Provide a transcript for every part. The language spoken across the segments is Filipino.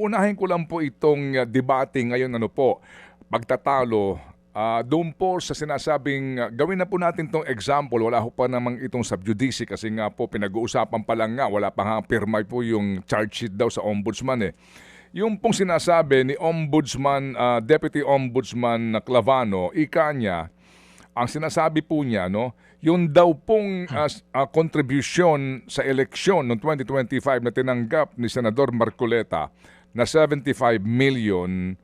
uunahin ko lang po itong debate ngayon, ano po, pagtatalo. Doon po sa sinasabing, gawin na po natin itong example, wala ho pa namang itong subjudice kasi nga po pinag-uusapan pa lang nga, wala pa nga pirma po yung charge sheet daw sa ombudsman eh. Yung pong sinasabi ni Ombudsman, Deputy Ombudsman Clavano, ika niya, ang sinasabi po niya, no, yung daw pong contribution sa eleksyon noong 2025 na tinanggap ni Senador Marcoleta na 75 million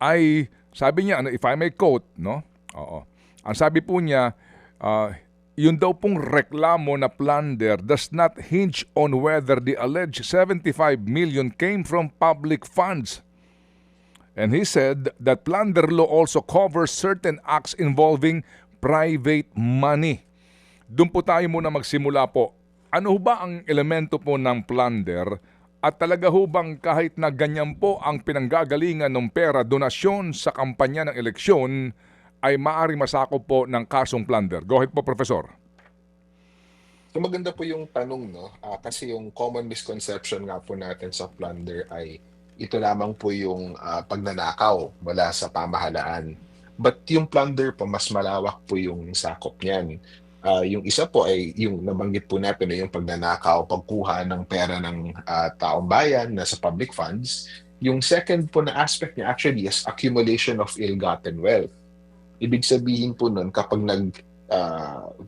ay sabi niya, ano, if I may quote, no? Oo. Ang sabi po niya, yun daw pong reklamo na plunder does not hinge on whether the alleged 75 million came from public funds. And he said that plunder law also covers certain acts involving private money. Doon po tayo muna magsimula po. Ano ba ang elemento po ng plunder? At talaga ho bang kahit na ganyan po ang pinanggagalingan ng pera, donasyon sa kampanya ng eleksyon, ay maaari masakop po ng kasong plunder? Go ahead po, Professor. So maganda po yung tanong, no? Kasi yung common misconception nga po natin sa plunder ay ito lamang po yung pagnanakaw mula sa pamahalaan. But yung plunder po, mas malawak po yung sakop niyan. Yung isa po ay yung nabanggit po natin na yung pagnanakaw, pagkuha ng pera ng taong bayan na sa public funds. Yung second po na aspect niya actually is accumulation of ill-gotten wealth. Ibig sabihin po nun kapag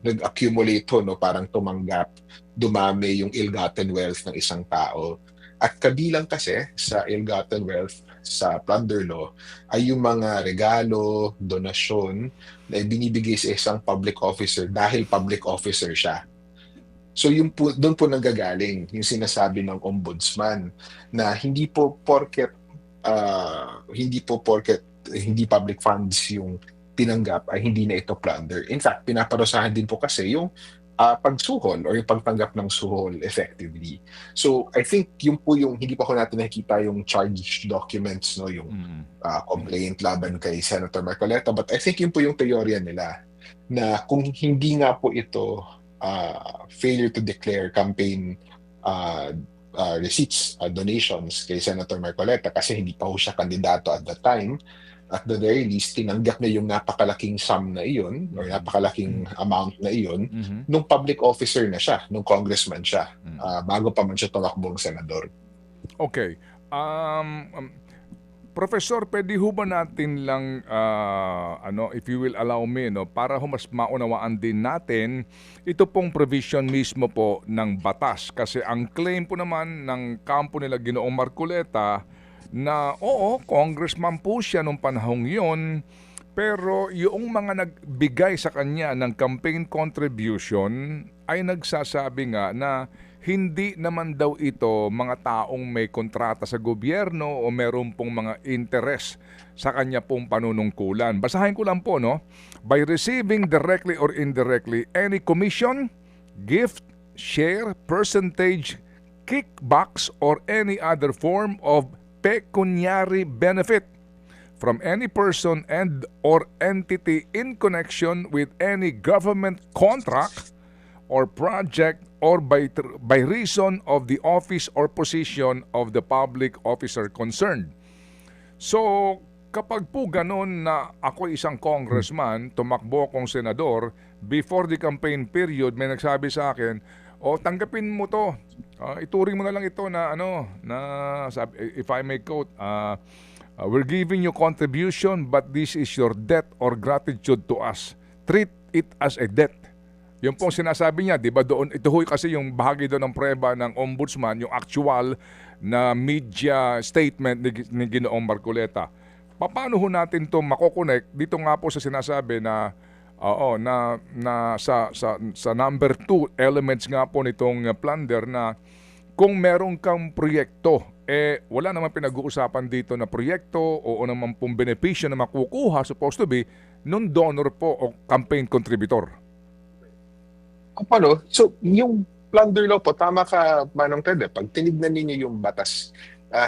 nag-accumulate ho, no, parang tumanggap, dumami yung ill-gotten wealth ng isang tao. At kabilang kasi sa ill-gotten wealth sa plunder law ay yung mga regalo, donasyon na binibigay sa isang public officer dahil public officer siya. So yung po, doon po nanggagaling yung sinasabi ng ombudsman na hindi public funds yung tinanggap ay hindi na ito plunder. In fact, pinaparusahan din po kasi yung pagsuhol or yung pagtanggap ng suhol effectively. So I think yung po yung hindi pa ko natin nakikita yung charge documents, no, yung complaint laban kay Senator Marcoleta, but I think yun po yung teorya nila na kung hindi nga po ito failure to declare campaign receipts, donations kay Senator Marcoleta kasi hindi pa ho siya kandidato at that time, at the very least, tinanggap niya yung napakalaking sum na iyon or napakalaking amount na iyon nung public officer na siya, nung congressman siya, bago pa man siya tumakbong senador. Okay. Professor, pwede ho ba natin lang, if you will allow me, no, para ho mas maunawaan din natin ito pong provision mismo po ng batas. Kasi ang claim po naman ng kampo nila Ginoong Marcoleta na oo, congressman po siya nung panahong yon, pero yung mga nagbigay sa kanya ng campaign contribution ay nagsasabi nga na hindi naman daw ito mga taong may kontrata sa gobyerno o meron pong mga interes sa kanya pong panunungkulan. Basahin ko lang po, no? By receiving directly or indirectly any commission, gift, share, percentage, kickbacks, or any other form of pecuniary benefit from any person and or entity in connection with any government contract or project or by reason of the office or position of the public officer concerned. So, kapag po ganun na ako isang congressman, tumakbo akong senador, before the campaign period, may nagsabi sa akin, tanggapin mo to. Ituring mo na lang ito na if I may quote, we're giving you contribution but this is your debt or gratitude to us. Treat it as a debt. Yung pong sinasabi niya, di ba doon, ito ho kasi yung bahagi doon ng preba ng ombudsman, yung actual na media statement ni Ginoong Marcoleta. Paano ho natin to makokonek dito nga po sa sinasabi na sa number 2 elements nga po nitong plunder na kung meron kang proyekto, wala naman pinag-uusapan dito na proyekto o naman pong benepisyo na makukuha supposed to be nung donor po o campaign contributor. Paano? So, yung plunder law po, tama ka, Manong Ted, pag tinignan ninyo yung batas,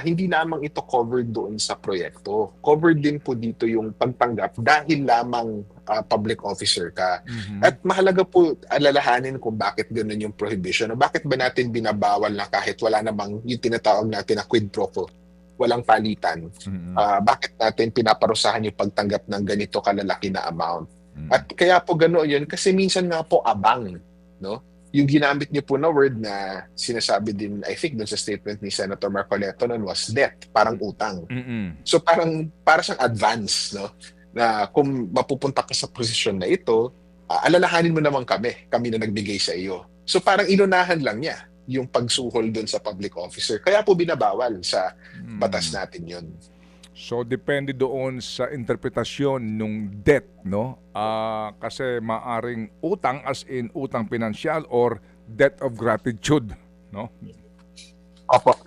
hindi lamang ito covered doon sa proyekto. Covered din po dito yung pagtanggap dahil lamang public officer ka. At mahalaga po alalahanin kung bakit ganoon yung prohibition. Bakit ba natin binabawal na kahit wala namang yung tinatawag natin na quid pro quo walang palitan, Mm. bakit natin pinaparusahan yung pagtanggap ng ganito kalalaki na amount? Mm. At kaya po gano'n yun kasi minsan nga po abang, no? Yung ginamit niyo po na word na sinasabi din, I think, dun sa statement ni Senator Marcoleta nun was debt, parang utang. Mm. So parang para siyang advance, no? Na kung mapupunta ka sa posisyon na ito, alalahanin mo naman kami na nagbigay sa iyo. So parang inunahan lang niya yung pagsuhol doon sa public officer. Kaya po binabawal sa batas Mm. natin yun. So depende doon sa interpretasyon nung debt, no? Kasi maaring utang as in utang pinansyal or debt of gratitude, no? Opo.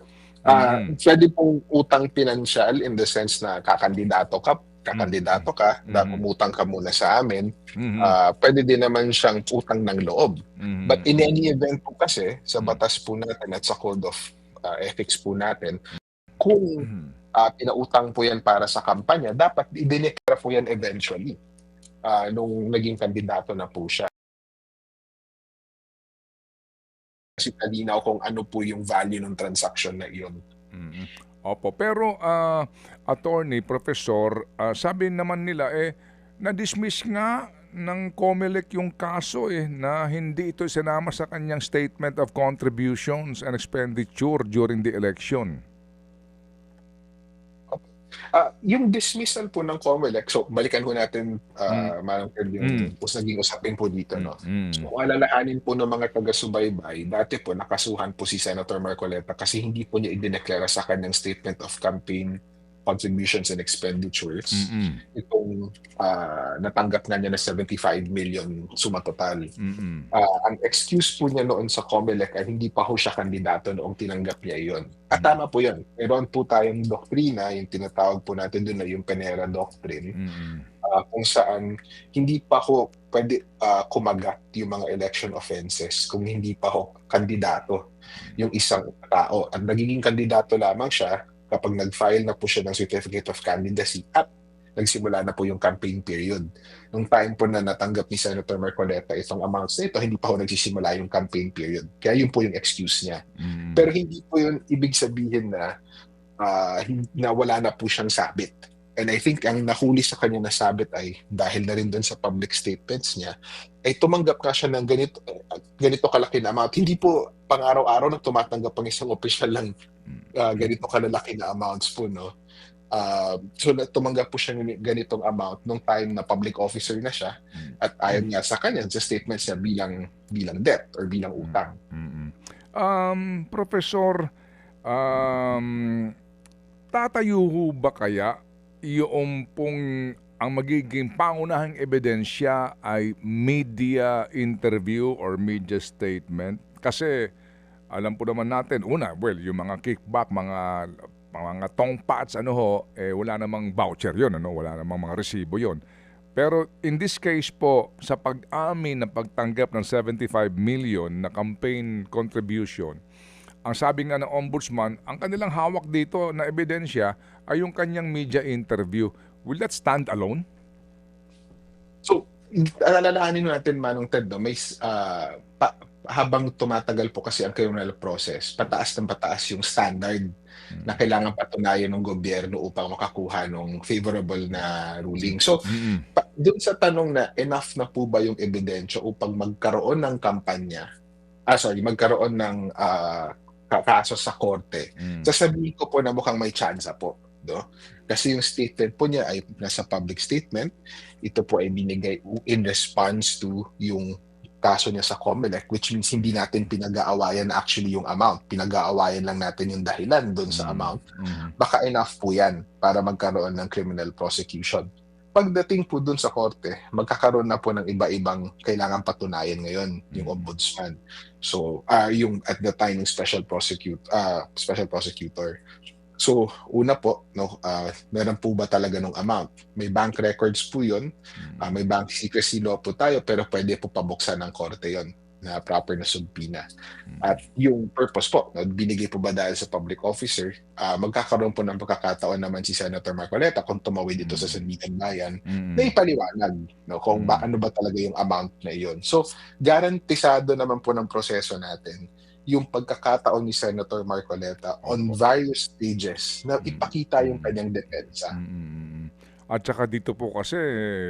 Mm. Pwede pong utang pinansyal in the sense na Mm. kakandidato ka, Mm. umutang ka muna sa amin. Mm. Pwede din naman siyang utang ng loob. But in Mm. any event po kasi, sa Mm. batas po natin at sa code of ethics po natin, kung Mm. pinautang po yan para sa kampanya, dapat idineklara po yan eventually nung naging kandidato na po siya. Kasi kalinaw kung ano po yung value ng transaction na iyon. Mm. Opo, pero attorney, professor, sabi naman nila na-dismiss nga ng COMELEC yung kaso na hindi ito sinama sa kanyang statement of contributions and expenditure during the election. Yung dismissal po ng COMELEC, so balikan ho natin, Mm. Manong Ted, Mm. yung naging usapin po dito, Mm. no? So Mm. kung alalahanin po ng mga taga-subaybay, dati po nakasuhan po si Senator Marcoleta kasi hindi po niya idineklara sa kanyang statement of campaign contributions and expenditures Mm. itong natanggap nga niya na 75 million suma total. Mm. Ang excuse po niya noon sa COMELEC ay hindi pa ho siya kandidato noong tinanggap niya iyon. At Mm. tama po yun. Meron po tayong doktrina, yung tinatawag po natin doon na yung Penera Doctrine, Mm. kung saan hindi pa ho pwede kumagat yung mga election offenses kung hindi pa ho kandidato yung isang tao. At nagiging kandidato lamang siya kapag nag-file na po siya ng Certificate of Candidacy at nagsimula na po yung campaign period. Nung time po na natanggap ni Senator Marcoleta itong amounts na ito, hindi pa ho nagsisimula yung campaign period. Kaya yun po yung excuse niya. Mm. Pero hindi po yun ibig sabihin na na wala na po siyang sabit. And I think ang nahuli sa kanya na sabit ay dahil na rin doon sa public statements niya, ay tumanggap ka siya ng ganito kalaki na amount. Hindi po pang-araw-araw na tumatanggap ang isang opisyal ng ganito kalalaki na amounts po, no? So tumanggap po siya ng ganitong amount nung time na public officer na siya at ayon nga sa kanya sa statements niya bilang debt or bilang utang. Professor, tatayo ho ba kaya yung pong ang magiging pangunahing ebidensya ay media interview or media statement? Kasi alam po naman natin, yung mga kickback, mga tongpats, wala namang voucher yon, wala namang mga resibo yon. Pero in this case po, sa pag-amin na pagtanggap ng 75 million na campaign contribution, ang sabi nga ng ombudsman, ang kanilang hawak dito na ebidensya ay yung kanyang media interview. Will that stand alone? So, alalahanin natin, Manong Ted, no, may habang tumatagal po kasi ang criminal process, pataas ng pataas yung standard na kailangan patunayan ng gobyerno upang makakuha ng favorable na ruling. So, doon sa tanong na enough na po ba yung ebidensya upang magkaroon ng kampanya, magkaroon ng kaso sa korte, sasabihin ko po na mukhang may tsansa po. No? Kasi yung statement po niya ay nasa public statement, ito po ay binigay in response to yung kaso niya sa COMELEC, which means hindi natin pinag-aawayan actually yung amount. Pinag-aawayan lang natin yung dahilan doon sa amount. Baka enough po yan para magkaroon ng criminal prosecution. Pagdating po doon sa korte, magkakaroon na po ng iba-ibang kailangan patunayan ngayon yung ombudsman. So, yung at the time yung special prosecutor. So, una po, no, meron po ba talaga ng amount? May bank records po yun. May bank secrecy law po tayo, pero pwede po pabuksan ng korte yon na proper na subpoena. At yung purpose po, no, binigay po ba dahil sa public officer, magkakaroon po ng pagkakataon naman si Senator Marcoleta kung tumawid dito sa Sandigan Bayan, na ipaliwanag no, kung ano ba talaga yung amount na iyon. So, garantisado naman po ng proseso natin yung pagkakataon ni Senator Marcoleta on Opo. various stages na Mm, ipakita yung mm, kanyang depensa. mm. At saka dito po kasi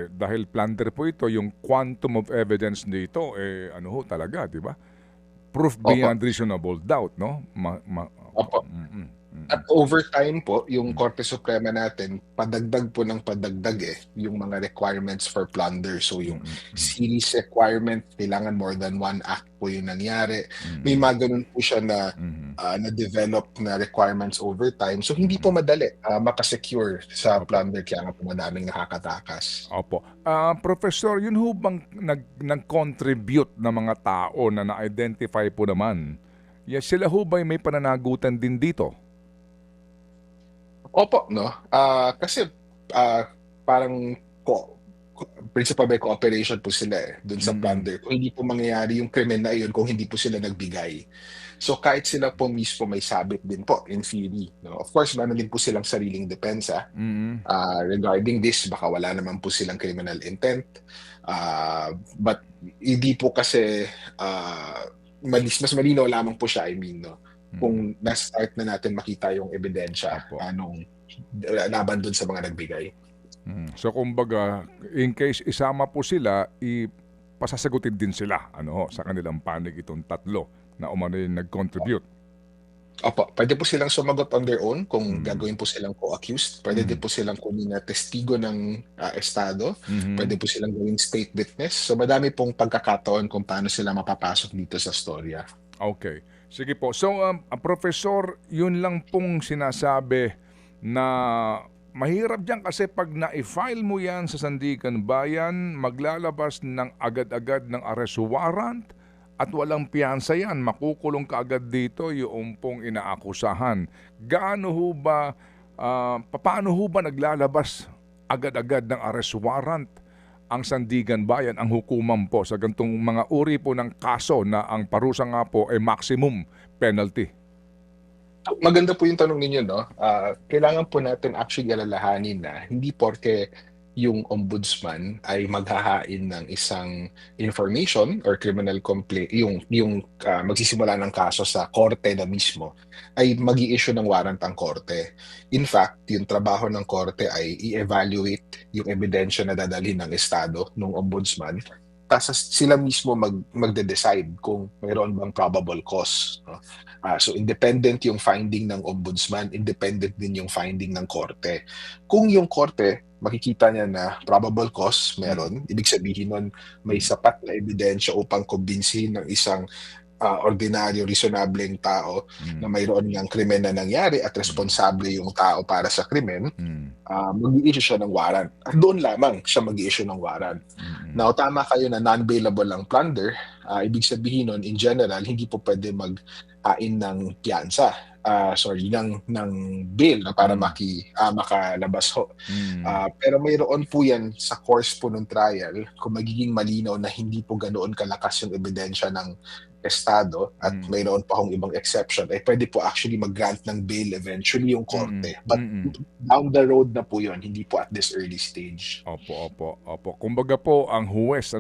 dahil plunder po ito, yung quantum of evidence dito, ano ho talaga, di ba? Proof Opo, beyond reasonable doubt, no? Opo. opo. At over time po, yung Mm. Korte Suprema natin, padagdag po ng padagdag yung mga requirements for plunder. So yung Mm, mm, series requirement, kailangan more than one act po yung nangyari. May mm, mga ganun po siya na mm, na-develop na requirements over time. So hindi po mm. madali makasecure sa Opo. plunder, kaya nga po madaming nakakatakas. Opo. Professor, yun ho bang nag-contribute na mga tao na na-identify po naman? Sila ho ba may pananagutan din dito? Opo, no? Kasi ah, parang principal by cooperation po sila dun sa Mm, plunder. Kung hindi po mangyayari yung krimen na iyon kung hindi po sila nagbigay. So kahit sila po mismo may sabit din po in theory. No? Of course, meron din po silang sariling depensa mm, regarding this. Baka wala naman po silang criminal intent. But hindi po kasi mas malinaw lamang po siya, I mean, no? mm. Kung na-start na natin makita yung ebidensya Opo. nung laban dun sa mga nagbigay. So kumbaga, in case isama po sila, pasasagutin din sila sa kanilang panig itong tatlo na umano yung nag-contribute. Opo, pwede po silang sumagot on their own kung Mm, gagawin po silang co-accused. Pwede din mm, po silang kunin na testigo ng estado. mhm. Pwede po silang gawing state witness. So madami pong pagkakataon kung paano sila mapapasok dito sa storya. Okay. Sige po. So, Professor, yun lang pong sinasabi na mahirap diyan kasi pag na-file mo yan sa Sandigan Bayan, maglalabas ng agad-agad ng arrest warrant at walang piyansa yan. Makukulong ka agad dito yung pong inaakusahan. Gaano ho ba, paano ho ba naglalabas agad-agad ng arrest warrant ang Sandigan Bayan, ang hukuman po sa gantong mga uri po ng kaso na ang parusa nga po ay maximum penalty? Maganda po yung tanong ninyo, no? Kailangan po natin actually alalahanin na hindi porke yung ombudsman ay maghahain ng isang information or criminal complaint, yung magsisimula ng kaso sa korte na mismo, ay mag-i-issue ng warrant ang korte. In fact, yung trabaho ng korte ay i-evaluate yung ebidensya na dadalhin ng estado ng ombudsman, tapos sila mismo magde-decide kung mayroon bang probable cause, no? So independent yung finding ng ombudsman, independent din yung finding ng korte. Kung yung korte makikita niya na probable cause Mm, meron, ibig sabihin nun may mm, sapat na ebidensya upang kumbinsihin ng isang ordinaryo, reasonableng tao na mm, mayroon ngang krimen na nangyari at mm, responsable yung tao para sa krimen, mm, mag-i-issue siya ng warrant. At doon lamang siya mag-i-issue ng warrant. mm, Now, tama kayo na non-bailable ang plunder. Ibig sabihin nun, in general, hindi po pwede mag-hain ng piyansa. Ng bail na para mm, makalabas ho. mm, Pero mayroon po yan sa course po ng trial kung magiging malinaw na hindi po ganoon kalakas yung ebidensya ng estado at mm, mayroon pa hong ibang exception, ay pwede po actually mag-grant ng bail eventually yung mm, korte. But mm. down the road na po yun, hindi po at this early stage. Opo, opo, opo. Kumbaga po, ang huwes,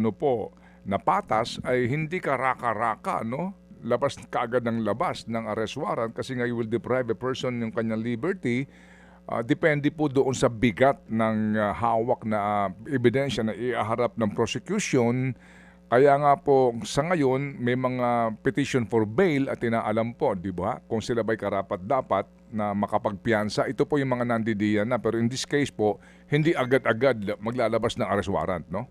na patas ay hindi ka raka-raka, no? Labas kaagad ng labas ng arrest warrant kasi nga you will deprive a person ng kanyang liberty. Depende po doon sa bigat ng hawak na ebidensya na iaharap ng prosecution. Kaya nga po sa ngayon may mga petition for bail at inaalam po, di ba? Kung sila ba'y karapat-dapat na makapagpiyansa. Ito po yung mga nandidiyan na. Pero in this case po, hindi agad-agad maglalabas ng arrest warrant, no?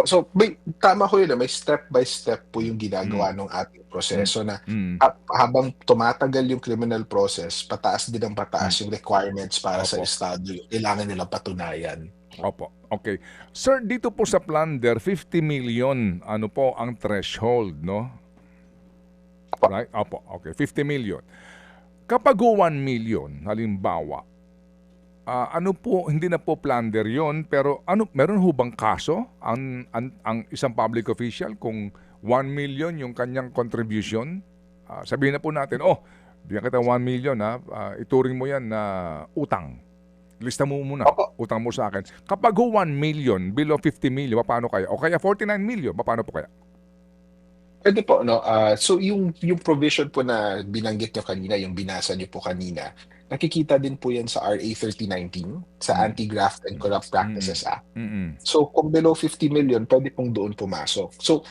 So, tama ko yun, may step by step po yung Mm, ginagawa ng ating mm, proseso na mm. habang tumatagal yung criminal process, pataas din ang Mm. pataas yung requirements para sa Opo. estado yung kailangan nilang patunayan. Opo. Okay. Sir, dito po sa plunder, 50 million ano po ang threshold, no? Right? Opo. Okay. 50 million. Kapag 1 million, halimbawa, ano po, hindi na po plunder yon pero meron ho bang kaso ang isang public official kung 1 million yung kanyang contribution? Sabihin na po natin, bigyan kita 1 million ituring mo yan na utang. Lista mo muna, Opo. utang mo sa akin. Kapag 1 million, below 50 million, paano kaya? O kaya 49 million, paano po kaya? Puwede po 'no, so yung provision po na binanggit niyo kanina, yung binasa niyo po kanina, nakikita din po 'yan sa RA 3019, sa Mm, Anti-Graft and Corrupt mm, Practices Act. mm, So kung below 50 million puwede pong doon pumasok. So,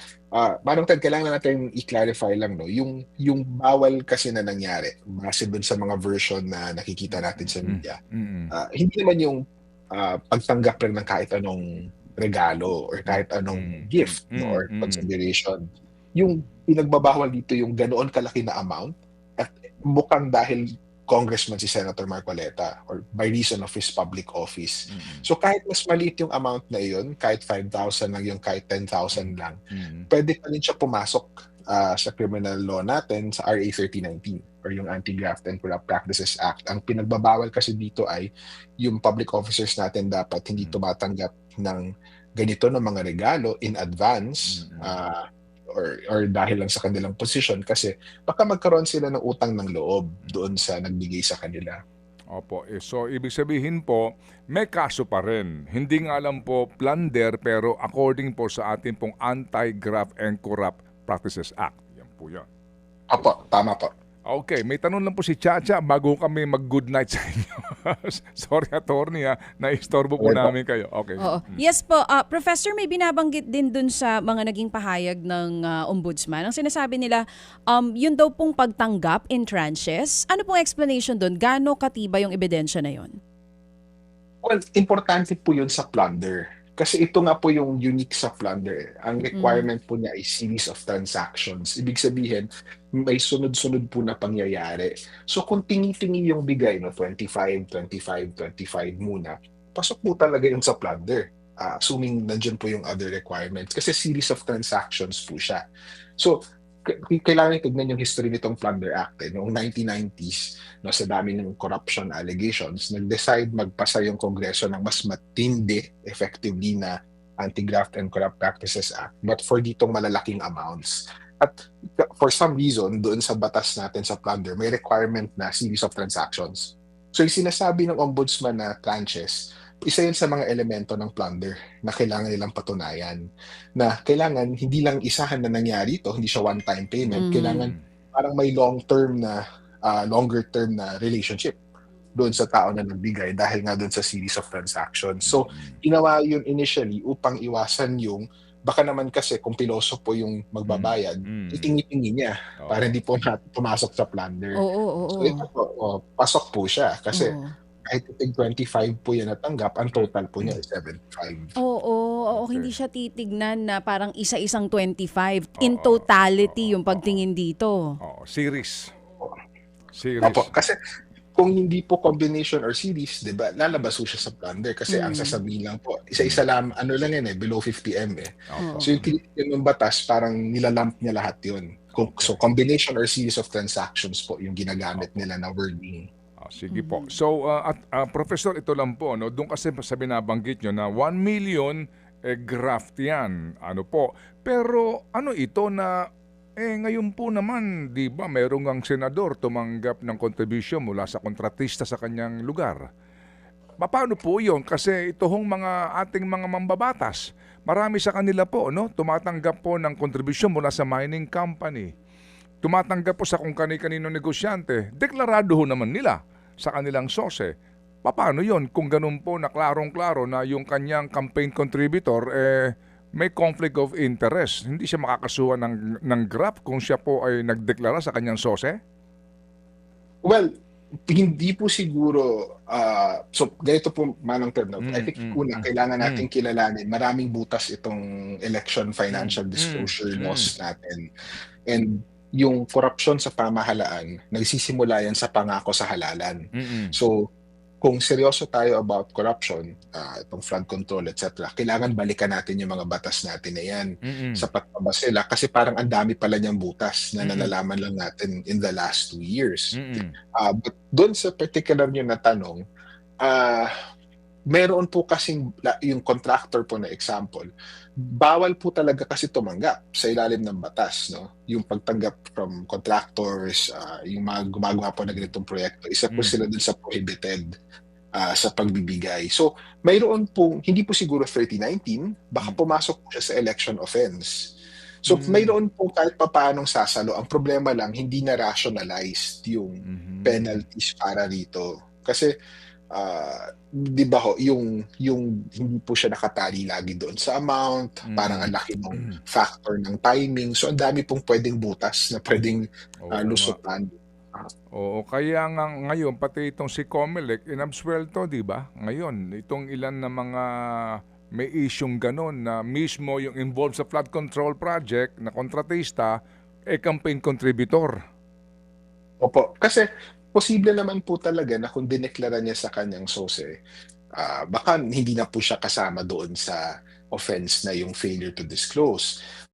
Manong Ted, kailangan natin i-clarify lang 'no, yung bawal kasi na nangyari base dun sa mga version na nakikita natin sa mm, media, mm, hindi naman yung, pagtanggap lang ng kahit anong regalo or kahit anong mm, gift 'no mm, or mm. consideration. Yung pinagbabawal dito yung ganoon kalaki na amount at mukhang dahil congressman si Senator Marcoleta or by reason of his public office. Mm, So kahit mas maliit yung amount na iyon, kahit 5,000 lang yung kahit 10,000 lang, mm, puwede pa rin siya pumasok, sa criminal law natin sa RA 3019 or yung Anti-Graft and Corrupt Practices Act. Ang pinagbabawal kasi dito ay yung public officers natin dapat hindi mm, tumatanggap ng ganito na mga regalo in advance, mm. or dahil lang sa kanilang posisyon kasi baka magkaroon sila ng utang ng loob doon sa nagbigay sa kanila. Opo, so ibig sabihin po, may kaso pa rin. Hindi nga lang po plunder pero according po sa ating pong Anti-Graft and Corrupt Practices Act. Yan po yan. Opo, tama po. Okay, may tanong lang po si Chacha bago kami mag-good night sa inyo. Sorry, attorney naistorbo po Okay po. namin kayo. Okay. Oo. Yes po, Professor, may binabanggit din dun sa mga naging pahayag ng ombudsman. Ang sinasabi nila, yun daw pong pagtanggap in tranches. Ano pong explanation dun? Gaano katiba yung ebidensya na yun? Well, importante po yun sa plunder. Kasi ito nga po yung unique sa plunder. Ang Mm. requirement po niya ay series of transactions. Ibig sabihin, may sunod-sunod po na pangyayari. So kung tingi-tingi yung bigay, no, 25, 25, 25 muna, pasok po talaga yun sa plunder. Assuming nandiyan po yung other requirements. Kasi series of transactions po siya. So, kailangan tignan yung history nitong Plunder Act. Noong 1990s, no, sa dami ng corruption allegations, nag-decide magpasa yung Kongreso ng mas matindi, effectively na Anti-Graft and Corrupt Practices Act, but for ditong malalaking amounts. At for some reason, doon sa batas natin sa plunder, may requirement na series of transactions. So yung sinasabi ng ombudsman na tranches, isa yun sa mga elemento ng plunder na kailangan nilang patunayan. Na kailangan hindi lang isahan na nangyari ito, hindi siya one-time payment. Mhm. Kailangan Mm, parang may longer term na relationship doon sa tao na nagbigay dahil nga doon sa series of transactions. So, mm, ginawa yun initially upang iwasan yung baka naman kasi kung piloso po yung mm, magbabayad, mm. itingi-tingi niya para Oo. hindi po pumasok sa plunder. Oo, So, ito oo. po, pasok po siya kasi Oo. kahit tig 25 po yan natanggap, ang total po niya Mm. is 75. Oo, oo, hindi Okay. siya titignan na parang isa-isang 25. In Oo, totality oo, yung oo. pagtingin dito. Oo, series. Opo, Series. kasi kung hindi po combination or series, 'di ba, lalabas po siya sa plunder kasi ang Mm. sasabihin lang po, Mm. isa-isa lang ano lang yan, below 50 Opo. So yung Oo. Mm. tinitignan ng batas parang nilalump niya lahat yun. So Okay. combination or series of transactions po yung ginagamit Opo. nila na wording. Sige po. Mhm. So, Professor, ito lang po, no? Doon kasi sa binabanggit nyo na 1 million graft yan. Ano po? Pero ano ito na, ngayon po naman, di ba, mayroong ang senador tumanggap ng contribution mula sa kontratista sa kanyang lugar. Paano po yun? Kasi ito hong ating mga mambabatas, marami sa kanila po, no? Tumatanggap po ng contribution mula sa mining company. Tumatanggap po sa kung kani-kanino negosyante. Deklarado ho naman nila sa kanilang sose. Paano yon kung ganun po na klarong-klaro na yung kanyang campaign contributor may conflict of interest? Hindi siya makakasuhan ng GRAP kung siya po ay nagdeklara sa kanyang sose? Well, hindi po siguro, so ganito po Manong Ted, no? I Mm, think mm, una mm, kailangan mm, nating kilalanin maraming butas itong election mm, financial mm, disclosure mm, laws natin. And yung korupsyon sa pamahalaan, nagsisimula yan sa pangako sa halalan. mm, So, kung seryoso tayo about corruption, itong flood control, etc., kailangan balikan natin yung mga batas natin na yan mm, sa pagbabasela kasi parang ang dami pala niyang butas na mm, nalalaman lang natin in the last 2 years. mm, But doon sa particular niyo na tanong, meron po kasing yung contractor po na example, bawal po talaga kasi tumanggap sa ilalim ng batas, no? Yung pagtanggap from contractors, yung mga gumagawa po ng ganitong proyekto, isa po mm, sila dun sa prohibited sa pagbibigay. So, mayroon po, hindi po siguro 3019, baka mm, pumasok po siya sa election offense. So Hmm. mayroon po kahit papaanong sasalo, ang problema lang hindi na rationalized yung Mhm. penalties para rito. Kasi 'di ba ho, yung hindi po siya nakatali lagi doon sa amount, parang ang Mm. laki nung factor ng timing. So ang dami pong puwedeng butas na puwedeng, Oo nga. lusutan. Ah, Oo, kaya nga ngayon pati itong si Comelec inabsuelto, 'di ba? Ngayon, itong ilan na mga may isyung gano'n na mismo yung involved sa flood control project na kontratista, campaign contributor. Opo, kasi posible naman po talaga na kung dineklara niya sa kanyang SOSE, baka hindi na po siya kasama doon sa offense na yung failure to disclose.